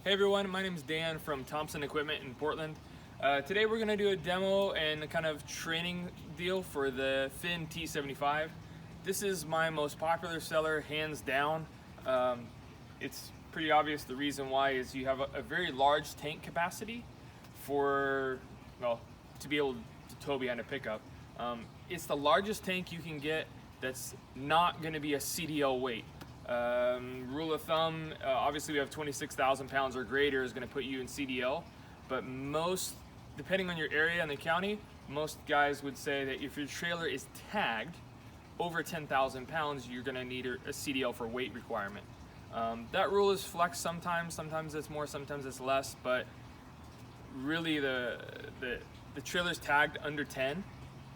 Hey everyone, my name is Dan from Thompson Equipment in Portland. Today we're going to do a demo and a kind of training deal for the FINN T75. This is my most popular seller, hands down. It's pretty obvious the reason why is you have a very large tank capacity for, well, to be able to tow behind a pickup. It's the largest tank you can get that's not going to be a CDL weight. Rule of thumb, obviously we have 26,000 pounds or greater is going to put you in CDL, but most, depending on your area and the county, most guys would say that if your trailer is tagged over 10,000 pounds, you're going to need a CDL for weight requirement. That rule is flexed sometimes it's more, sometimes it's less, but really the trailer's tagged under 10,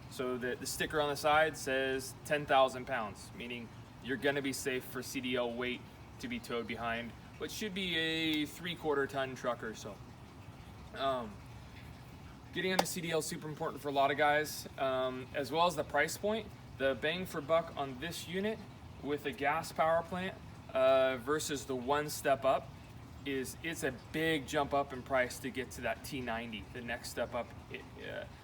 so the sticker on the side says 10,000 pounds, meaning you're going to be safe for CDL weight to be towed behind, which should be a 3/4 ton truck or so. Getting under CDL is super important for a lot of guys, as well as the price point. The bang for buck on this unit with a gas power plant versus the one step up it's a big jump up in price to get to that T90, the next step up.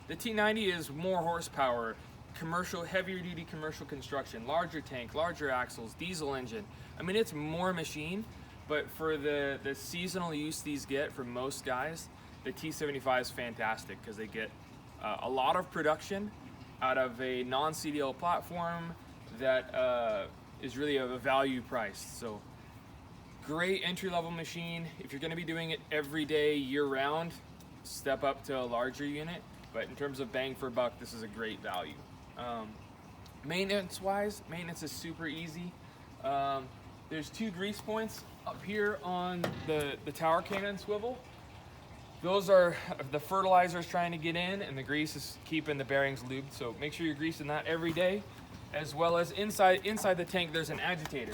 The T90 is more horsepower, commercial, heavier duty commercial construction, larger tank, larger axles, diesel engine. I mean, it's more machine, but for the seasonal use these get for most guys, the T75 is fantastic because they get a lot of production out of a non-CDL platform that is really of a value price. So great entry-level machine. If you're going to be doing it every day, year-round, step up to a larger unit. But in terms of bang for buck, this is a great value. Maintenance-wise, maintenance is super easy. There's 2 grease points up here on the tower cannon swivel. Those are the fertilizers trying to get in, and the grease is keeping the bearings lubed. So make sure you're greasing that every day, as well as inside the tank. There's an agitator.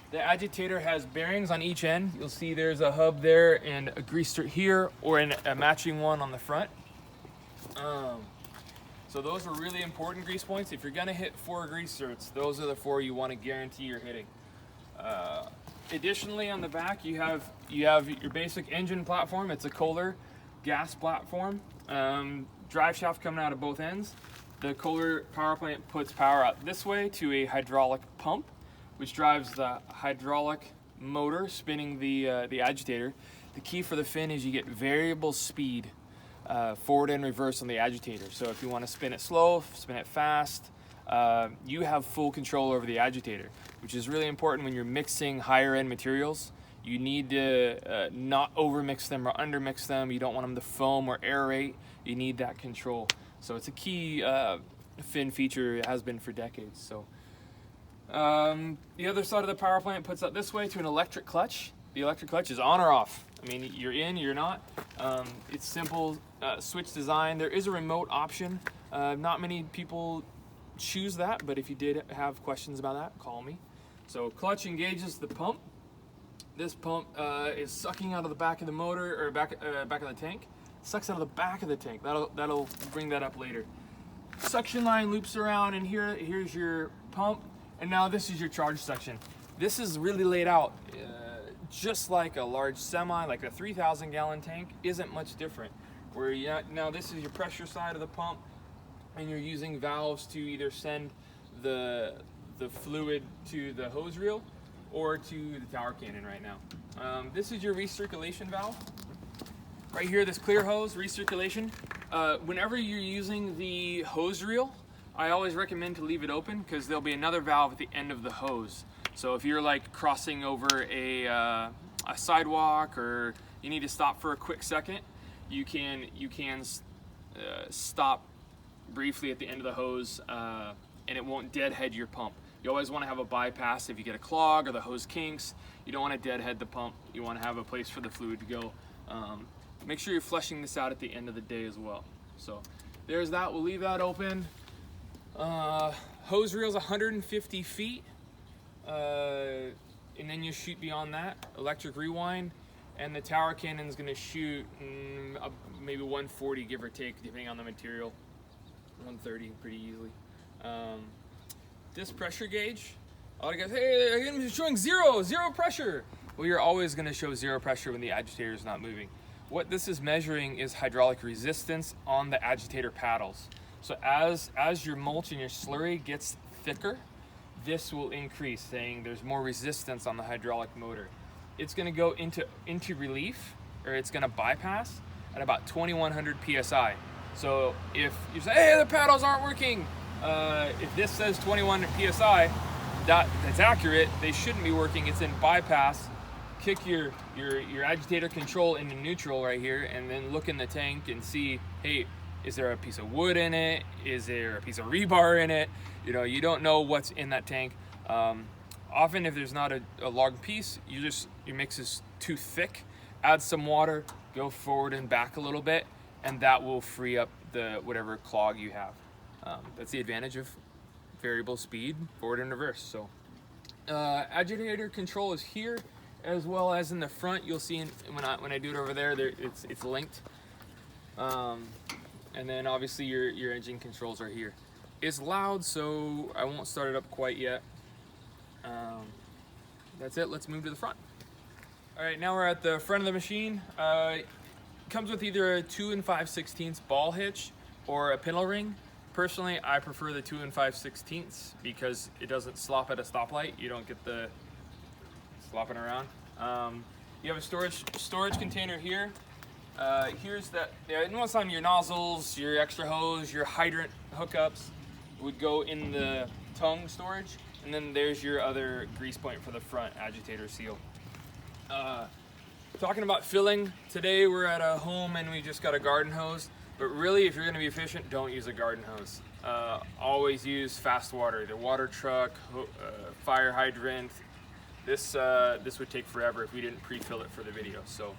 The agitator has bearings on each end. You'll see there's a hub there and a grease strip here, or a matching one on the front. So those are really important grease points. If you're gonna hit 4 grease zerts, those are the 4 you want to guarantee you're hitting. Additionally, on the back, you have your basic engine platform. It's a Kohler gas platform. Drive shaft coming out of both ends. The Kohler power plant puts power out this way to a hydraulic pump, which drives the hydraulic motor spinning the agitator. The key for the FINN is you get variable speed forward and reverse on the agitator. So if you want to spin it slow, spin it fast, you have full control over the agitator, which is really important when you're mixing higher end materials. You need to not overmix them or undermix them. You don't want them to foam or aerate. You need that control. So it's a key FINN feature. It has been for decades. So the other side of the power plant puts up this way to an electric clutch. The electric clutch is on or off. I mean, you're in, you're not. It's simple switch design. There is a remote option. Not many people choose that, but if you did have questions about that, call me. So clutch engages the pump. This pump is sucking out of the back of the motor, or back of the tank. Sucks out of the back of the tank. That'll bring that up later. Suction line loops around, and here's your pump. And now this is your charge section. This is really laid out just like a large semi, like a 3,000 gallon tank, isn't much different. Where now this is your pressure side of the pump, and you're using valves to either send the fluid to the hose reel or to the tower cannon right now. This is your recirculation valve. Right here, this clear hose, recirculation. Whenever you're using the hose reel, I always recommend to leave it open because there'll be another valve at the end of the hose. So if you're like crossing over a sidewalk, or you need to stop for a quick second, you can stop briefly at the end of the hose, and it won't deadhead your pump. You always want to have a bypass if you get a clog or the hose kinks. You don't want to deadhead the pump. You want to have a place for the fluid to go. Make sure you're flushing this out at the end of the day as well. So there's that. We'll leave that open. Hose reel's 150 feet, and then you shoot beyond that. Electric rewind, and the tower cannon's going to shoot maybe 140, give or take, depending on the material. 130 pretty easily. This pressure gauge, a lot of guys, hey, I'm showing zero pressure. Well, you're always going to show zero pressure when the agitator is not moving. What this is measuring is hydraulic resistance on the agitator paddles. So as your mulch and your slurry gets thicker, this will increase, saying there's more resistance on the hydraulic motor. It's going to go into relief, or it's going to bypass at about 2100 psi. So if you say, hey, the paddles aren't working, if this says 2100 psi, that's accurate. They shouldn't be working. It's in bypass. Kick your agitator control into neutral right here, and then look in the tank and see, hey, is there a piece of wood in it? Is there a piece of rebar in it? You know, you don't know what's in that tank. Often if there's not a log piece, your mix is too thick. Add some water, go forward and back a little bit, and that will free up the whatever clog you have. That's the advantage of variable speed, forward and reverse. So agitator control is here, as well as in the front. You'll see when I do it over there, it's linked. And then obviously your engine controls are here. It's loud, so I won't start it up quite yet. That's it. Let's move to the front. All right, now we're at the front of the machine. It comes with either a 2 5/16 ball hitch or a pintle ring. Personally, I prefer the 2 5/16 because it doesn't slop at a stoplight. You don't get the slopping around. You have a storage container here. Here's that. And what's on your nozzles, your extra hose, your hydrant hookups would go in the tongue storage, and then there's your other grease point for the front agitator seal. Talking about filling, today we're at a home and we just got a garden hose, but really if you're going to be efficient, don't use a garden hose. Always use fast water, the water truck, fire hydrant. This would take forever if we didn't pre-fill it for the video. So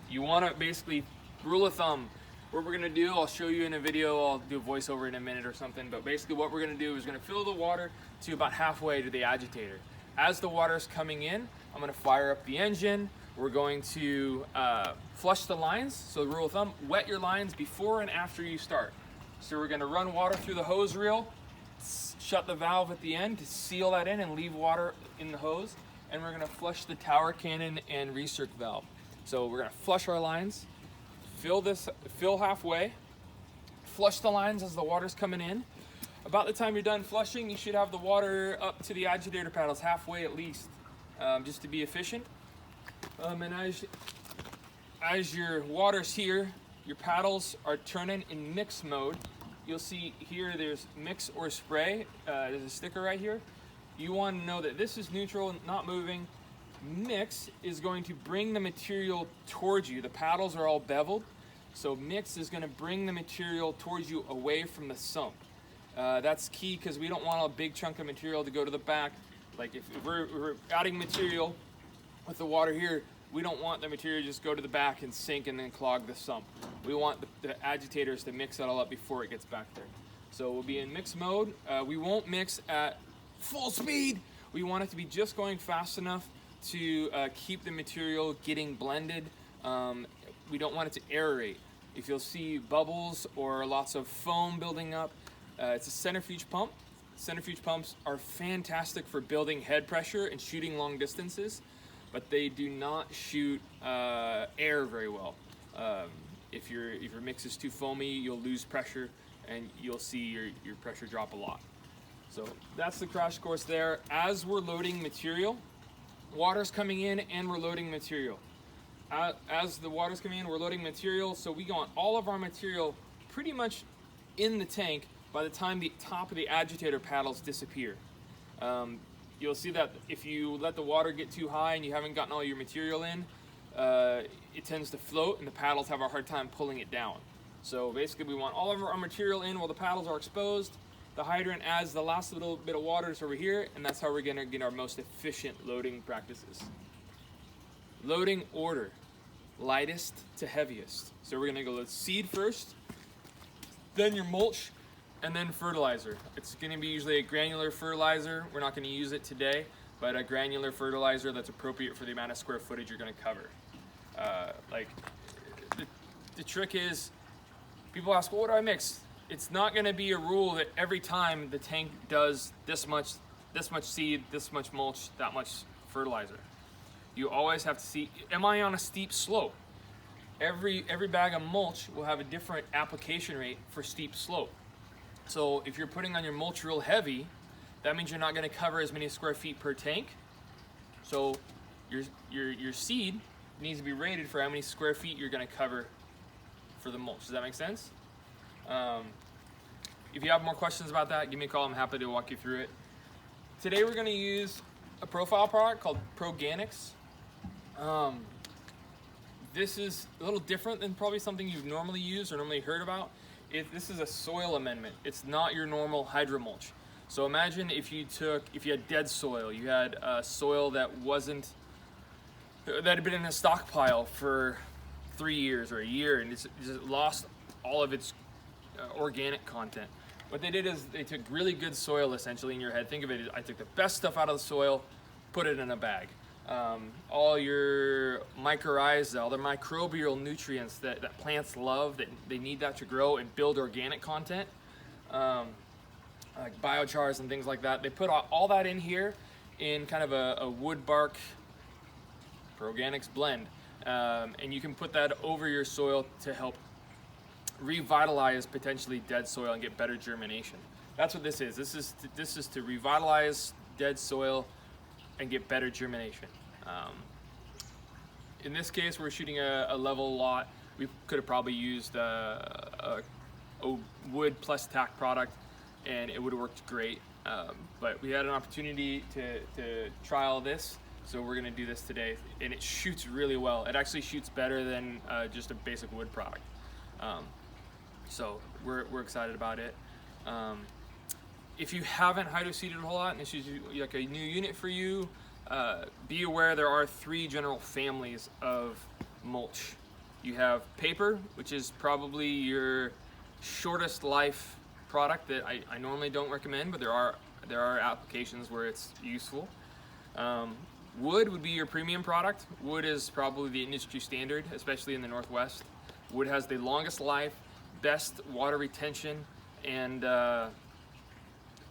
you want to basically, rule of thumb, what we're going to do, I'll show you in a video, I'll do a voiceover in a minute or something, but basically what we're going to do is going to fill the water to about halfway to the agitator. As the water's coming in, I'm going to fire up the engine. We're going to flush the lines. So the rule of thumb, wet your lines before and after you start. So we're going to run water through the hose reel, shut the valve at the end to seal that in and leave water in the hose, and we're going to flush the tower cannon and recirc valve. So we're going to flush our lines, fill halfway, flush the lines as the water's coming in. About the time you're done flushing, you should have the water up to the agitator paddles halfway at least, just to be efficient. And as your water's here, your paddles are turning in mix mode. You'll see here there's mix or spray. There's a sticker right here. You want to know that this is neutral, not moving. Mix is going to bring the material towards you. The paddles are all beveled, so mix is going to bring the material towards you away from the sump. That's key because we don't want a big chunk of material to go to the back. Like if we're adding material with the water here, we don't want the material to just go to the back and sink and then clog the sump. We want the agitators to mix that all up before it gets back there. So we'll be in mix mode. We won't mix at full speed. We want it to be just going fast enough to keep the material getting blended. We don't want it to aerate. If you'll see bubbles or lots of foam building up, it's a centrifuge pump. Centrifuge pumps are fantastic for building head pressure and shooting long distances, but they do not shoot air very well. If your mix is too foamy, you'll lose pressure and you'll see your pressure drop a lot. So that's the crash course there. As we're loading material, water's coming in and we're loading material. As the water's coming in, we're loading material, so we want all of our material pretty much in the tank by the time the top of the agitator paddles disappear. You'll see that if you let the water get too high and you haven't gotten all your material in, it tends to float and the paddles have a hard time pulling it down. So basically we want all of our material in while the paddles are exposed. The hydrant adds the last little bit of water over here, and that's how we're gonna get our most efficient loading practices. Loading order, lightest to heaviest. So we're gonna go with seed first, then your mulch, and then fertilizer. It's gonna be usually a granular fertilizer. We're not gonna use it today, but a granular fertilizer that's appropriate for the amount of square footage you're gonna cover. The trick is, people ask, well, what do I mix? It's not gonna be a rule that every time the tank does this much seed, this much mulch, that much fertilizer. you always have to see, am I on a steep slope? Every bag of mulch will have a different application rate for steep slope. So if you're putting on your mulch real heavy, that means you're not going to cover as many square feet per tank. So your seed needs to be rated for how many square feet you're going to cover for the mulch. Does that make sense? If you have more questions about that, give me a call. I'm happy to walk you through it. Today we're going to use a profile product called Proganics. This is a little different than probably something you've normally used or normally heard about. This is a soil amendment. It's not your normal hydro mulch. So imagine if you had dead soil, you had soil that had been in a stockpile for 3 years or a year, and it's just lost all of its organic content. What they did is they took really good soil, essentially, in your head. Think of it as, I took the best stuff out of the soil, put it in a bag. All your mycorrhiza, all the microbial nutrients that plants love, that they need that to grow and build organic content, like biochars and things like that. They put all that in here in kind of a wood bark Proganics blend, and you can put that over your soil to help revitalize potentially dead soil and get better germination. That's what this is. This is to revitalize dead soil and get better germination. In this case, we're shooting a level lot. We could have probably used a wood plus tack product, and it would have worked great. But we had an opportunity to trial this, so we're going to do this today. And it shoots really well. It actually shoots better than just a basic wood product. So we're excited about it. If you haven't hydroseeded a whole lot and this is like a new unit for you, be aware there are 3 general families of mulch. You have paper, which is probably your shortest life product that I normally don't recommend, but there are applications where it's useful. Wood would be your premium product. Wood is probably the industry standard, especially in the Northwest. Wood has the longest life, best water retention, and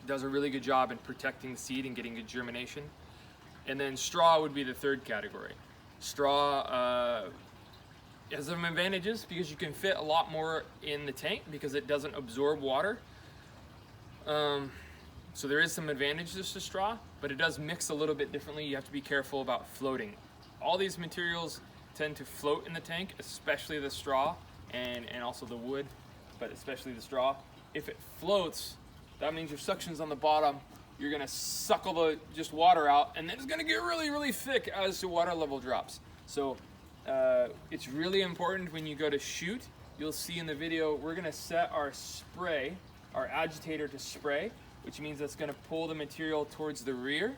does a really good job in protecting the seed and getting good germination. And then straw would be the 3rd category. Straw has some advantages because you can fit a lot more in the tank because it doesn't absorb water. So there is some advantages to straw, but it does mix a little bit differently. You have to be careful about floating. All these materials tend to float in the tank, especially the straw and also the wood, but especially the straw. If it floats, that means your suction's on the bottom. You're gonna suck all the just water out, and then it's gonna get really, really thick as the water level drops. So it's really important when you go to shoot. You'll see in the video, we're gonna set our spray, our agitator to spray, which means that's gonna pull the material towards the rear.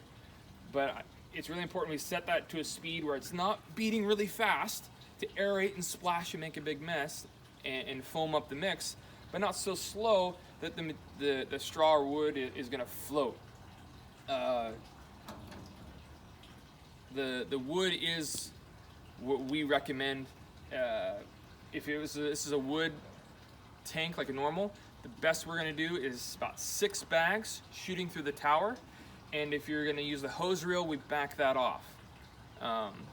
But it's really important we set that to a speed where it's not beating really fast to aerate and splash and make a big mess and foam up the mix, but not so slow that the straw or wood is gonna float. The wood is what we recommend. If this is a wood tank like a normal, the best we're gonna do is about 6 bags shooting through the tower. And if you're gonna use the hose reel, we back that off.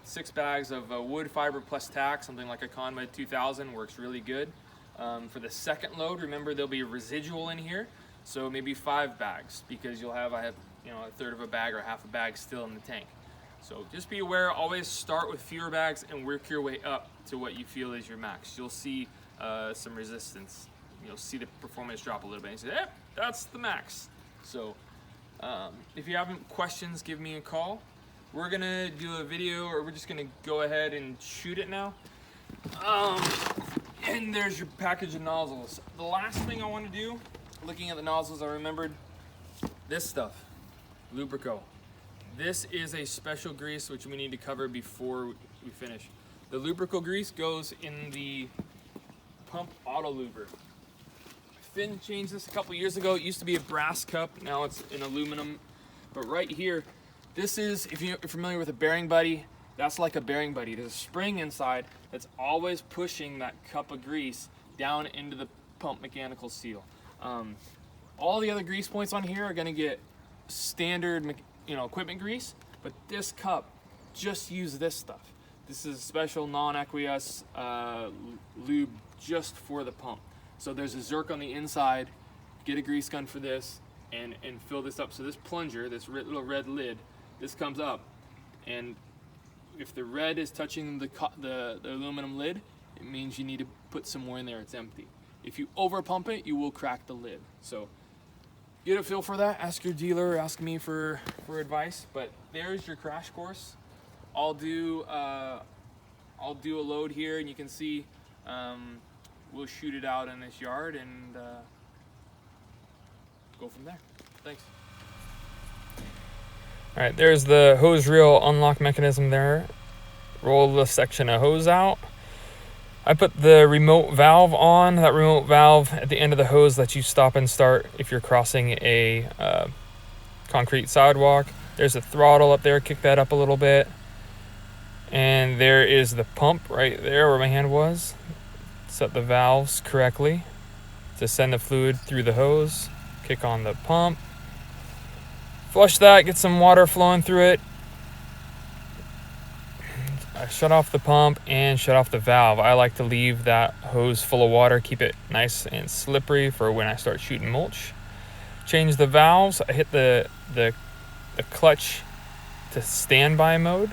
6 bags of wood fiber plus tack, something like a Conway 2000 works really good. For the second load, remember there'll be a residual in here, so maybe 5 bags because you'll have a 1/3 of a bag or half a bag still in the tank. So just be aware, always start with fewer bags and work your way up to what you feel is your max. You'll see some resistance. You'll see the performance drop a little bit and say, that's the max. So if you have any questions, give me a call. We're gonna do a video, or we're just gonna go ahead and shoot it now. And there's your package of nozzles. The last thing I want to do, looking at the nozzles, I remembered this stuff, Lubrico. This is a special grease which we need to cover before we finish. The Lubrico grease goes in the pump auto luber. FINN changed this a couple years ago. It used to be a brass cup, now it's in aluminum. But right here, this is, if you're familiar with a bearing buddy, that's like a bearing buddy. There's a spring inside that's always pushing that cup of grease down into the pump mechanical seal. All the other grease points on here are gonna get standard equipment grease, but this cup just use this stuff. This is a special non-aqueous lube just for the pump. So there's a Zerk on the inside. Get a grease gun for this and fill this up. So this plunger, this little red lid, this comes up, and if the red is touching the aluminum lid, it means you need to put some more in there. It's empty. If you over pump it, you will crack the lid. So get a feel for that. Ask your dealer, ask me for advice. But there's your crash course. I'll do a load here, and you can see we'll shoot it out in this yard and go from there. Thanks. All right, there's the hose reel unlock mechanism there. Roll the section of hose out. I put the remote valve on. That remote valve at the end of the hose lets you stop and start if you're crossing a concrete sidewalk. There's a throttle up there, kick that up a little bit. And there is the pump right there where my hand was. Set the valves correctly to send the fluid through the hose. Kick on the pump. Flush that, get some water flowing through it. I shut off the pump and shut off the valve. I like to leave that hose full of water, keep it nice and slippery for when I start shooting mulch. Change the valves. I hit the clutch to standby mode.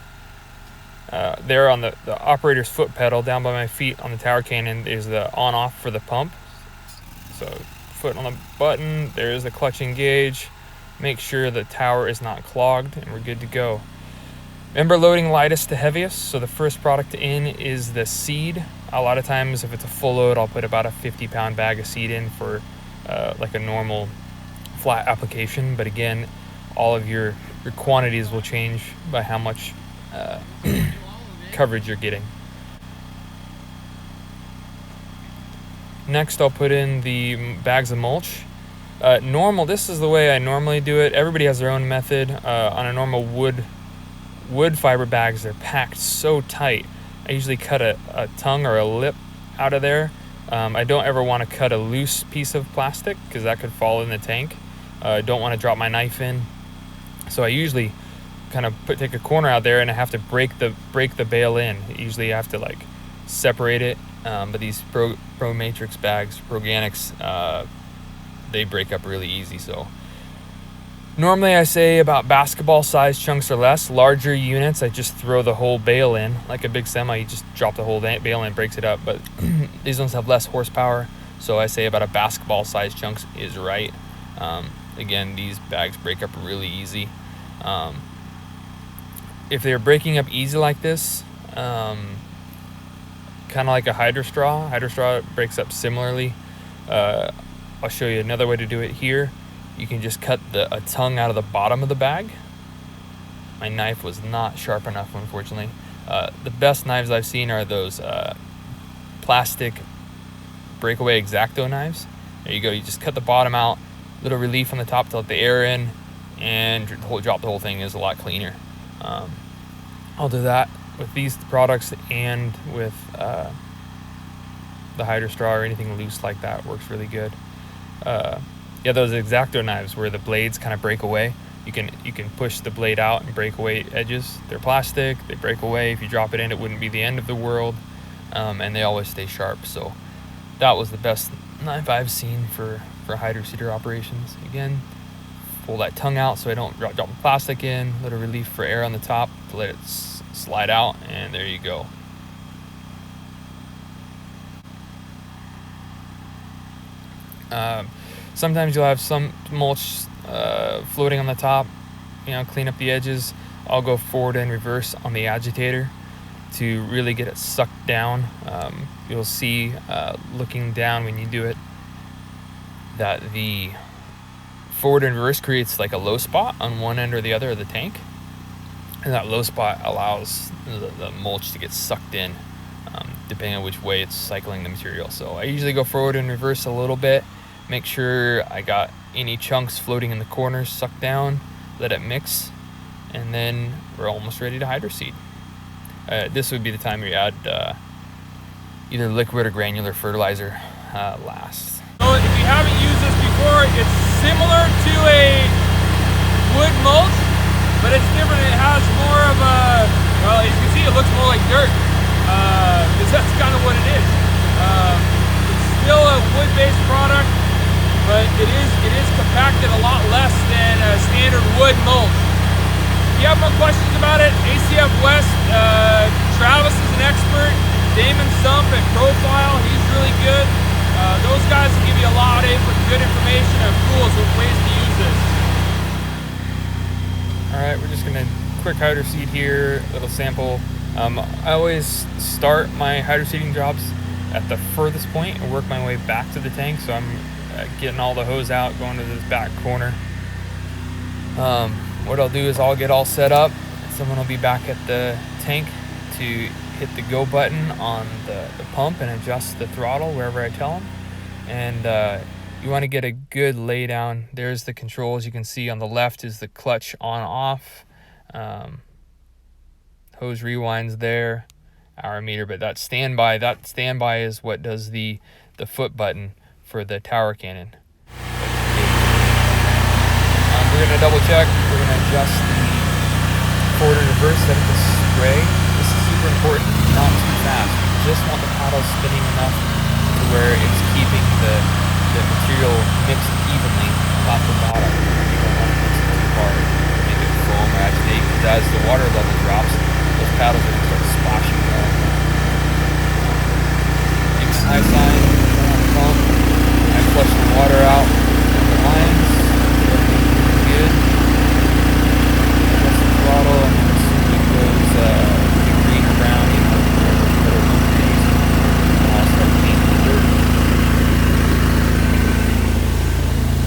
There on the operator's foot pedal down by my feet on the tower cannon is the on off for the pump. So foot on the button, there's the clutch engage. Make sure the tower is not clogged and we're good to go. Remember loading lightest to heaviest. So the first product in is the seed. A lot of times if it's a full load, I'll put about a 50-pound bag of seed in for like a normal flat application. But again, all of your quantities will change by how much coverage you're getting. Next, I'll put in the bags of mulch. This is the way I normally do it. Everybody has their own method. On a normal wood fiber bags, they're packed so tight. I usually cut a tongue or a lip out of there. I don't ever want to cut a loose piece of plastic because that could fall in the tank. I don't want to drop my knife in. So I usually kind of take a corner out there and I have to break the bale in. Usually I have to like separate it. But these Pro Matrix bags, Proganics, they break up really easy. So normally I say about basketball size chunks or less. Larger units, I just throw the whole bale in. Like a big semi, you just drop the whole bale in, breaks it up. But these ones have less horsepower, so I say about a basketball size chunks is right. Again, these bags break up really easy. If they're breaking up easy like this, kind of like a Hydrostraw breaks up similarly. I'll show you another way to do it here. You can just cut a tongue out of the bottom of the bag. My knife was not sharp enough, unfortunately. The best knives I've seen are those plastic breakaway X-Acto knives. There you go. You just cut the bottom out, little relief on the top to let the air in, and drop the whole thing is a lot cleaner. I'll do that with these products and with the Hydrostraw or anything loose like that. Works really good. Yeah, those X-Acto knives where the blades kind of break away. You can push the blade out and break away edges. They're plastic, they break away. If you drop it in, it wouldn't be the end of the world, and they always stay sharp. So that was the best knife I've seen for Hydroseeder operations. Again, pull that tongue out so I don't drop the plastic in. Little relief for air on the top to let it slide out, and there you go. Sometimes you'll have some mulch floating on the top, clean up the edges. I'll go forward and reverse on the Agitator to really get it sucked down. You'll see looking down when you do it that the forward and reverse creates like a low spot on one end or the other of the tank, and that low spot allows the mulch to get sucked in depending on which way it's cycling the material. So I usually go forward and reverse a little bit, make sure I got any chunks floating in the corners sucked down, let it mix, and then we're almost ready to hydroseed. This would be the time where you add either liquid or granular fertilizer last. So if you haven't used this before, it's similar to a wood mulch, but it's different. It has more of a Well, as you can see, it looks more like dirt, because that's kind of what it is. It's still a wood-based product, but it is compacted a lot less than a standard wood mulch. If you have more questions about it, ACF West, Travis is an expert, Damon Sump at Profile, he's really good. Those guys will give you a lot of good information of tools and ways to use this. Alright, we're just going to quick hydroseed here, little sample. I always start my hydroseeding jobs at the furthest point and work my way back to the tank, so I'm getting all the hose out, going to this back corner. What I'll do is I'll get all set up. Someone will be back at the tank to hit the go button on the pump and adjust the throttle wherever I tell them. And you want to get a good lay down. There's the controls. You can see on the left is the clutch on off. Hose rewinds there, hour meter, but that standby is what does the foot button for the tower cannon. We're going to double check. We're going to adjust the forward and reverse, set up the spray. This is super important, not too fast. You just want the paddle spinning enough to where it's keeping the material mixed evenly top to bottom. You don't want to mix it too hard to make it foam or agitate, because as the water level drops, those paddles are going to start splashing more. Make a high sign, turn on the pump, and flush the water out from the lines. Good. Adjust the throttle, and then as soon as it goes green or brown, you know, put it on these, and I'll start painting the dirt.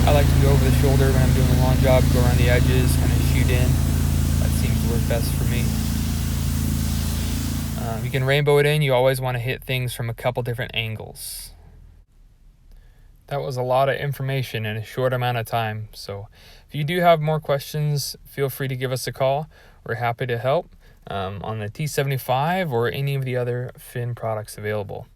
I like to go over the shoulder when I'm doing a long job, go around the edges, kind of shoot in. That seems to work best for me. You can rainbow it in. You always want to hit things from a couple different angles. That was a lot of information in a short amount of time. So if you do have more questions, feel free to give us a call. We're happy to help on the T75 or any of the other FINN products available.